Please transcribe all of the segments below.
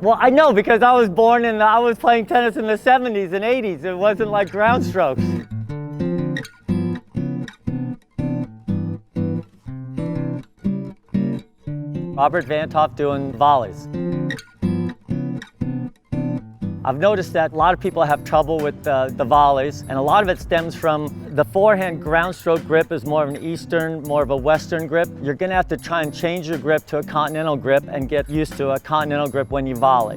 Well, I know because I was born in, I was playing tennis in the 70s and 80s. It wasn't like ground strokes. Robert Van't Hof doing volleys. I've noticed that a lot of people have trouble with the volleys, and a lot of it stems from the forehand ground stroke grip is more of an Eastern, more of a Western grip. You're gonna have to try and change your grip to a continental grip and get used to a continental grip when you volley.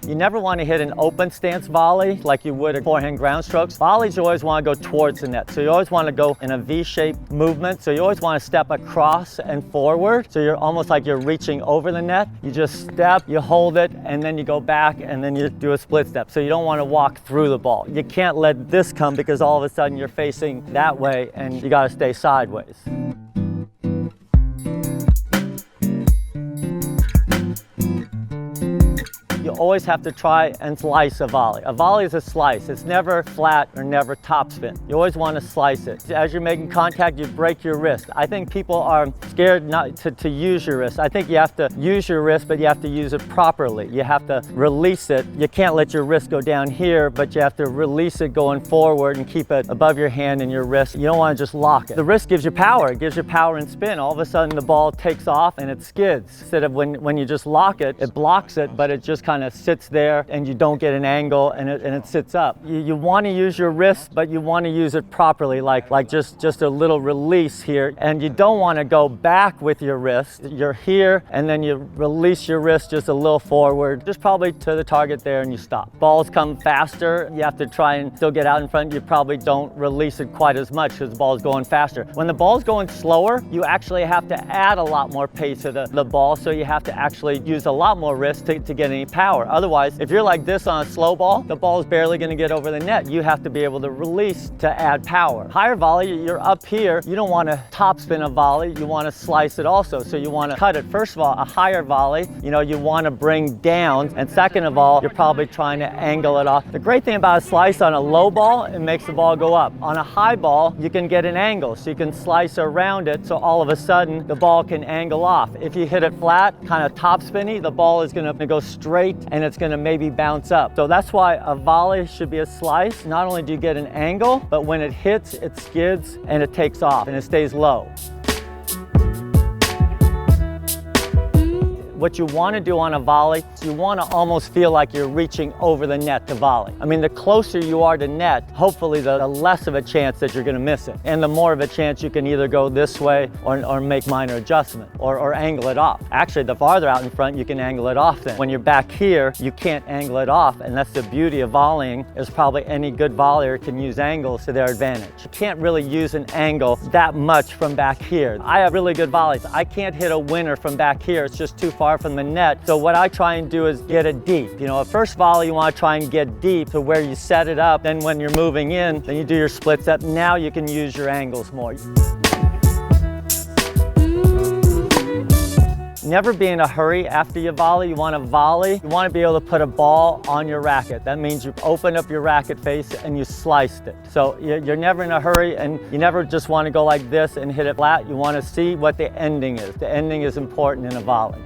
You never want to hit an open stance volley like you would a forehand ground strokes. Volleys, you always want to go towards the net. So you always want to go in a V-shaped movement. So you always want to step across and forward. So you're almost like you're reaching over the net. You just step, you hold it, and then you go back, and then you do a split step. So you don't want to walk through the ball. You can't let this come because all of a sudden you're facing that way and you got to stay sideways. You always have to try and slice a volley. A volley is a slice. It's never flat or never topspin. You always want to slice it. As you're making contact, you break your wrist. I think people are scared not to use your wrist. I think you have to use your wrist, but you have to use it properly. You have to release it. You can't let your wrist go down here, but you have to release it going forward and keep it above your hand and your wrist. You don't want to just lock it. The wrist gives you power. It gives you power and spin. All of a sudden the ball takes off and it skids. Instead of when you just lock it, it blocks it, but it just kind of sits there and you don't get an angle and it sits up. You want to use your wrist, but you want to use it properly, like just a little release here. And you don't want to go back with your wrist. You're here and then you release your wrist just a little forward, just probably to the target there, and you stop. Balls come faster. You have to try and still get out in front. You probably don't release it quite as much because the ball is going faster. When the ball's going slower, you actually have to add a lot more pace to the ball, so you have to actually use a lot more wrist to get any power. Otherwise, if you're like this on a slow ball, the ball is barely going to get over the net. You have to be able to release to add power. Higher volley, you're up here. You don't want to topspin a volley. You want to slice it also. So you want to cut it. First of all, a higher volley, you want to bring down. And second of all, you're probably trying to angle it off. The great thing about a slice on a low ball, it makes the ball go up. On a high ball, you can get an angle. So you can slice around it. So all of a sudden, the ball can angle off. If you hit it flat, kind of topspinny, the ball is going to go straight and it's going to maybe bounce up. So that's why a volley should be a slice. Not only do you get an angle, but when it hits, it skids and it takes off and it stays low. What you want to do on a volley, you want to almost feel like you're reaching over the net to volley. I mean, the closer you are to net, hopefully the less of a chance that you're going to miss it. And the more of a chance you can either go this way or make minor adjustment or angle it off. Actually, the farther out in front, you can angle it off then. When you're back here, you can't angle it off. And that's the beauty of volleying, is probably any good volleyer can use angles to their advantage. You can't really use an angle that much from back here. I have really good volleys. I can't hit a winner from back here. It's just too far from the net. So what I try and do is get it deep. A first volley, you want to try and get deep to where you set it up. Then when you're moving in, then you do your split step. Now you can use your angles more. Never be in a hurry after you volley. You want to volley. You want to be able to put a ball on your racket. That means you open up your racket face and you sliced it. So you're never in a hurry, and you never just want to go like this and hit it flat. You want to see what the ending is. The ending is important in a volley.